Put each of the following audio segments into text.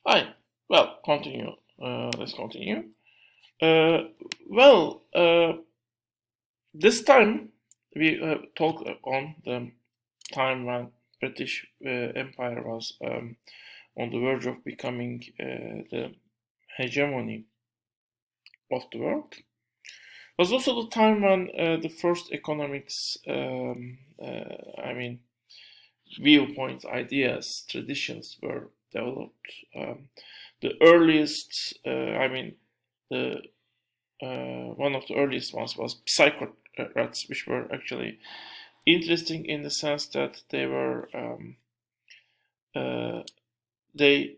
Hi. Well, continue. Let's continue. Uh, well, this time we talk on the time when British Empire was on the verge of becoming the hegemony of the world. It was also the time when the first economics, viewpoints, ideas, traditions were developed. The earliest, the one of the earliest ones was psychocrats, which were actually interesting in the sense that uh, they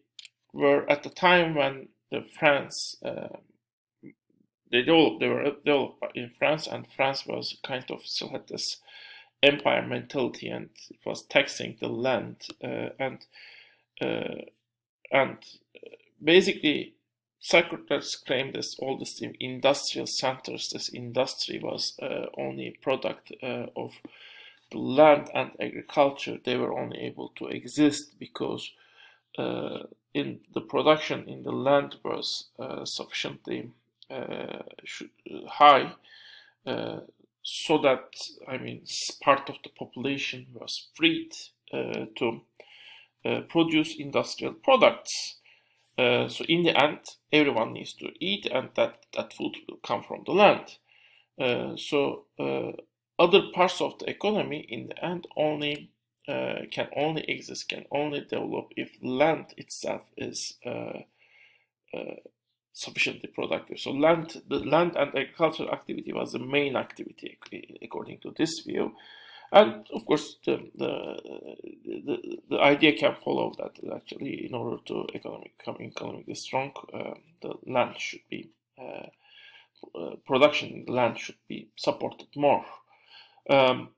were at the time when the France they were developed in France, and France was kind of still had this empire mentality, and it was taxing the land uh, and basically Socrates claimed this all these industrial centers, this industry was only a product of the land and agriculture. They were only able to exist because uh, in the production in the land was sufficiently high, uh, so that part of the population was freed to produce industrial products. So in the end, everyone needs to eat, and that food will come from the land. So other parts of the economy, in the end, only can only exist, can only develop if land itself is sufficiently productive. So the land and agricultural activity was the main activity according to this view. And of course, the idea can follow that actually, in order to become economically strong, the land should be production in the land should be supported more. Um,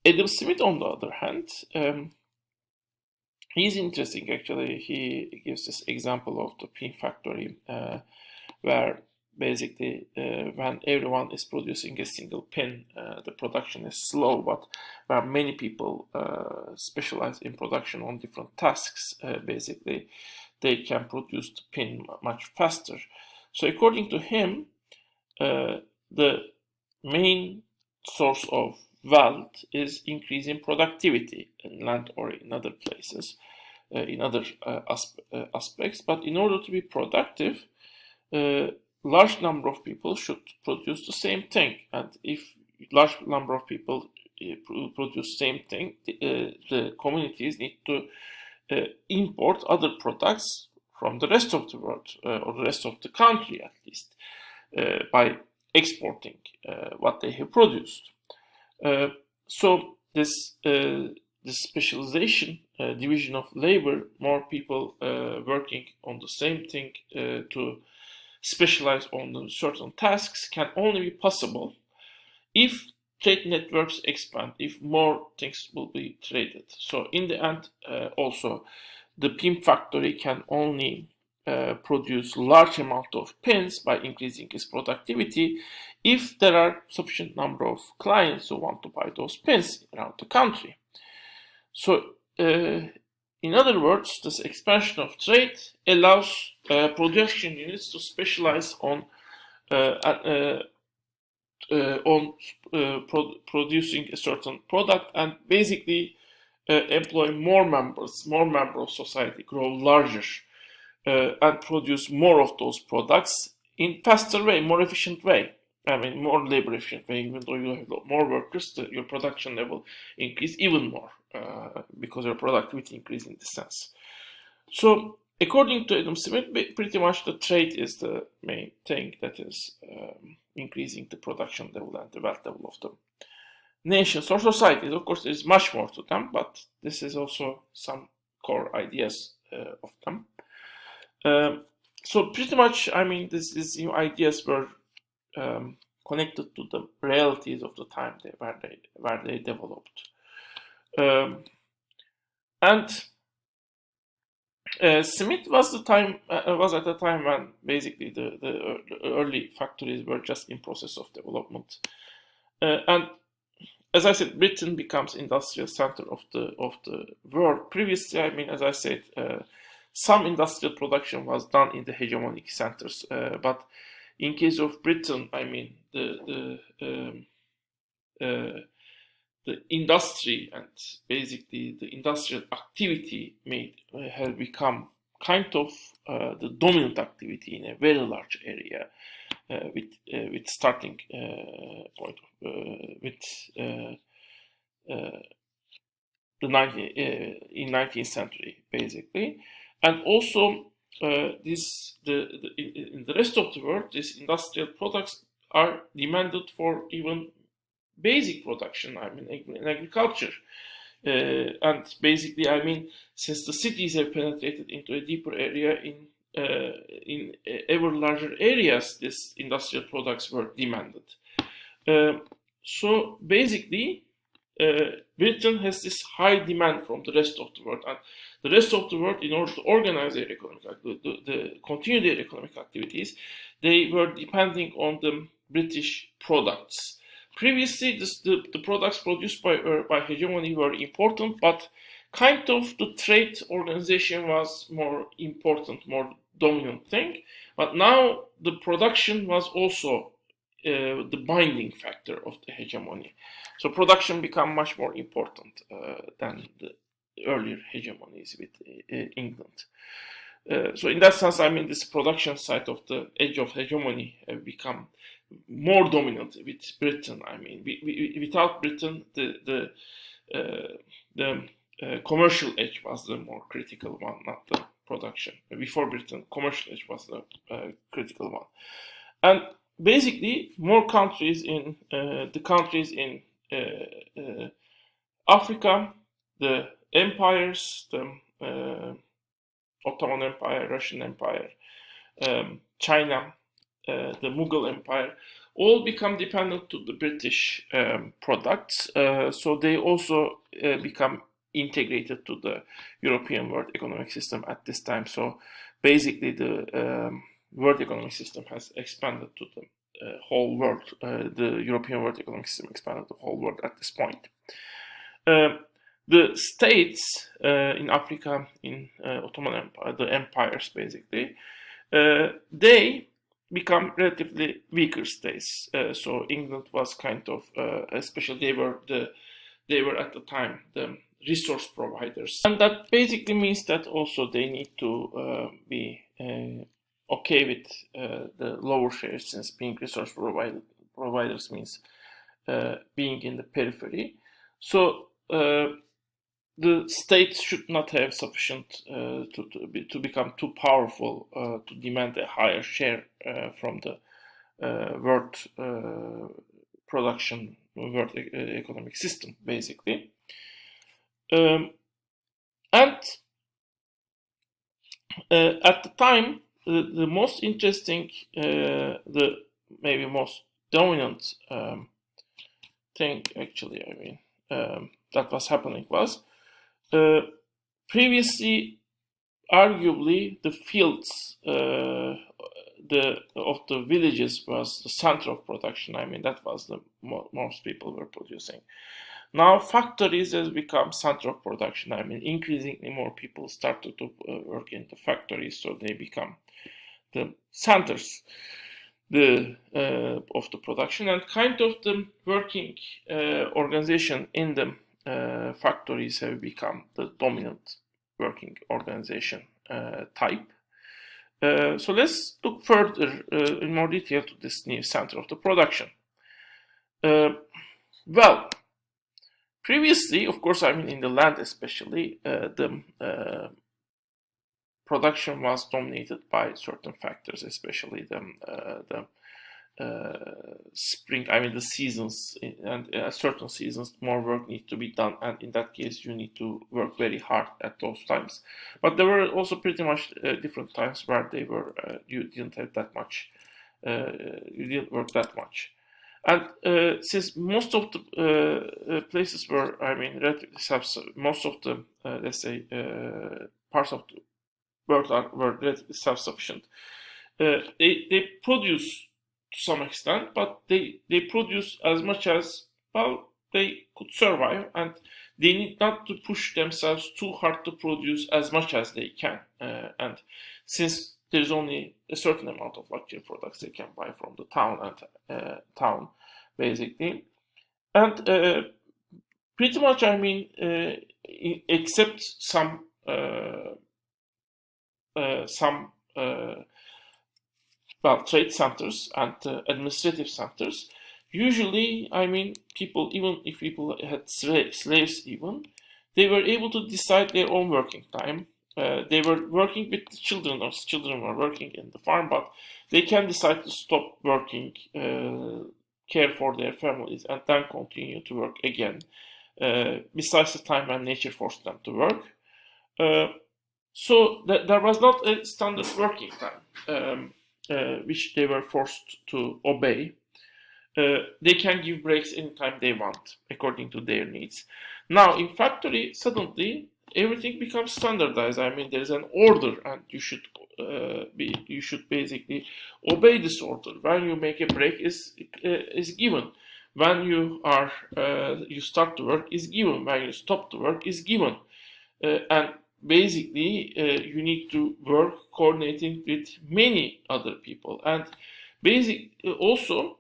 Adam Smith, on the other hand, he's interesting actually. He gives this example of the pin factory, where basically when everyone is producing a single pin, the production is slow, but where many people specialize in production on different tasks, basically they can produce the pin much faster. So according to him, the main source of wealth is increasing productivity in land or in other places, in other aspects. But in order to be productive, large number of people should produce the same thing, and if large number of people produce same thing, the communities need to import other products from the rest of the world, or the rest of the country at least, by exporting what they have produced. So this specialization, division of labor, more people working on the same thing to specialize on certain tasks, can only be possible if trade networks expand, if more things will be traded. So in the end, also the pin factory can only produce large amount of pins by increasing its productivity if there are sufficient number of clients who want to buy those pins around the country. So in other words, this expansion of trade allows production units to specialize on uh, producing a certain product, and basically employ more members of society, grow larger, and produce more of those products in faster way, more efficient way. More labor efficient way. Even though you have more workers, your production level increase even more because your productivity increase in this sense. So, according to Adam Smith, pretty much the trade is the main thing that is increasing the production level and the wealth level of the nations or societies. Of course, there is much more to them, but this is also some core ideas of them. So pretty much, these new ideas were connected to the realities of the time where they developed, and Smith was at the time when basically the early factories were just in process of development, and as I said, Britain becomes industrial center of the world. Previously, as I said, some industrial production was done in the hegemonic centers, but in case of Britain, I mean the industry and basically the industrial activity have become kind of the dominant activity in a very large area, with starting point in 19th century basically, and also in the rest of the world, these industrial products are demanded for even basic production. I mean, in agriculture, and basically, I mean, since the cities have penetrated into a deeper area in ever larger areas, these industrial products were demanded. So basically, Britain has this high demand from the rest of the world, and the rest of the world, in order to organize their economic, continue their economic activities, they were depending on the British products. Previously, the products produced by hegemony were important, but kind of the trade organization was more important, more dominant thing. But now the production was also the binding factor of the hegemony. So production became much more important than the earlier hegemonies with England. So in that sense, I mean, this production side of the edge of hegemony have become more dominant with Britain. I mean, without Britain, the commercial edge was the more critical one, not the production. Before Britain, commercial edge was the critical one. And basically, more countries in Africa, the empires, the Ottoman Empire, Russian Empire, China, the Mughal Empire, all become dependent to the British products. So they also become integrated to the European World Economic System at this time. So basically, the World Economic System has expanded to the whole world. The European World Economic System expanded to the whole world at this point. The states in Africa, in Ottoman Empire, the empires basically, they become relatively weaker states. So England was kind of, especially they were at the time the resource providers, and that basically means that also they need to be okay with the lower shares, since being resource providers means being in the periphery. So the states should not have sufficient to become too powerful to demand a higher share from the world production, world economic system, basically. And at the time, the most interesting, the maybe most dominant thing, actually, I mean, that was happening was previously, arguably, the fields of the villages was the center of production. I mean, that was the most people were producing. Now factories has become center of production. I mean, increasingly more people started to work in the factories, so they become the centers of the production, and kind of the working organization in the factories have become the dominant working organization type. So let's look further in more detail to this new center of the production. Well, previously, of course, I mean, in the land especially, the production was dominated by certain factors, especially the spring, I mean the seasons, and at certain seasons more work needs to be done, and in that case you need to work very hard at those times. But there were also pretty much different times where they were you didn't have that much, you didn't work that much. And since most of the places were, I mean, relatively most of the let's say parts of the world were relatively self-sufficient. They produce to some extent, but they produce as much as, well, they could survive, and they need not to push themselves too hard to produce as much as they can. And since there's only a certain amount of luxury products they can buy from the town, basically, and pretty much, I mean, except some well, trade centers and administrative centers. Usually, I mean, people, even if people had slaves, even, they were able to decide their own working time. They were working with the children, or children were working in the farm, but they can decide to stop working, care for their families, and then continue to work again, besides the time when nature forced them to work. So there was not a standard working time, which they were forced to obey. They can give breaks anytime they want, according to their needs. Now, in factory, suddenly everything becomes standardized. I mean, there's an order, and you should basically obey this order. When you make a break, is given. When you start to work, is given. When you stop to work, is given. And basically, you need to work coordinating with many other people. And also,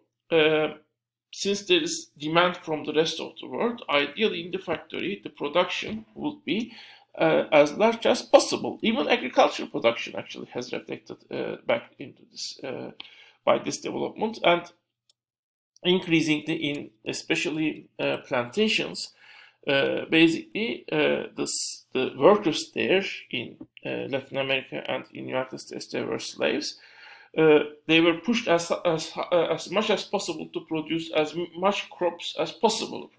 since there is demand from the rest of the world, ideally in the factory, the production would be as large as possible. Even agricultural production actually has reflected back into this by this development, and increasingly in especially plantations. Basically, the workers there in Latin America and in the United States, they were slaves. They were pushed as much as possible to produce as much crops as possible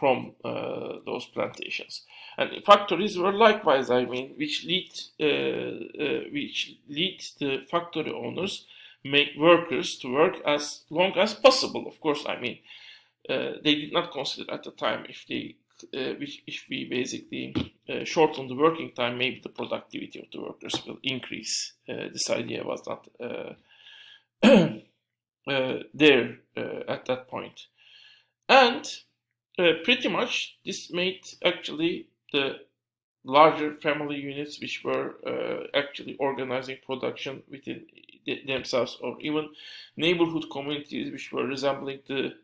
from those plantations. And factories were likewise, I mean, which lead the factory owners make workers to work as long as possible. Of course, I mean, they did not consider at the time if we basically shorten the working time, maybe the productivity of the workers will increase. This idea was not there at that point. And pretty much this made actually the larger family units, which were actually organizing production within themselves, or even neighborhood communities, which were resembling the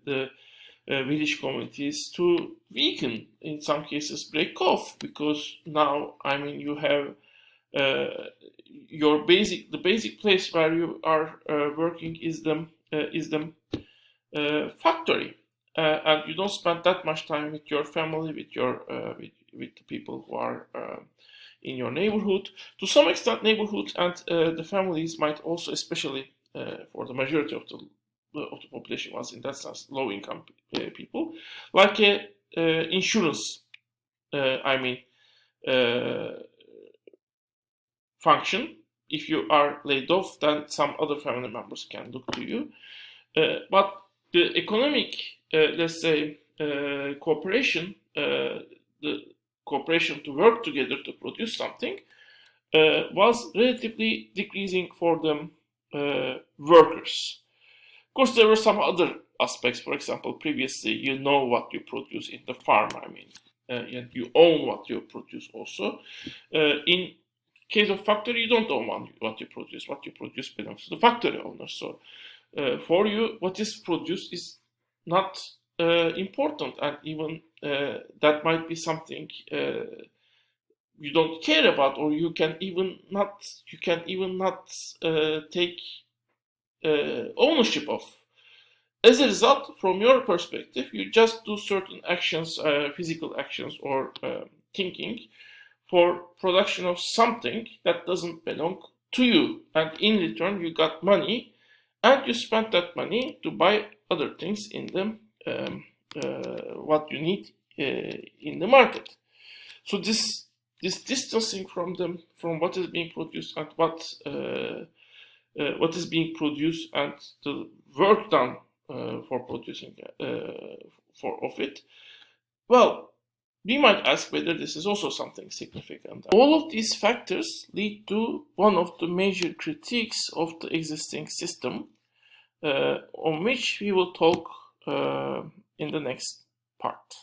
village communities, to weaken, in some cases break off, because now, I mean, you have the basic place where you are working is the factory, and you don't spend that much time with your family, with the people who are in your neighborhood. To some extent, neighborhoods and the families might also, especially for the majority of the population, was in that sense low-income people, like insurance, function. If you are laid off, then some other family members can look to you. But the economic, let's say, cooperation, the cooperation to work together to produce something, was relatively decreasing for the workers. Of course, there were some other aspects. For example, previously, you know what you produce in the farm. I mean, and you own what you produce also. In case of factory, you don't own what you produce. What you produce belongs to the factory owner. So, for you, what is produced is not important, and even that might be something you don't care about, or you can even not take ownership of. As a result, from your perspective, you just do certain actions, physical actions, or thinking for production of something that doesn't belong to you, and in return you got money, and you spent that money to buy other things in the what you need in the market. So this distancing from what is being produced and what is being produced, and the work done for producing of it, well, we might ask whether this is also something significant. All of these factors lead to one of the major critiques of the existing system, on which we will talk in the next part.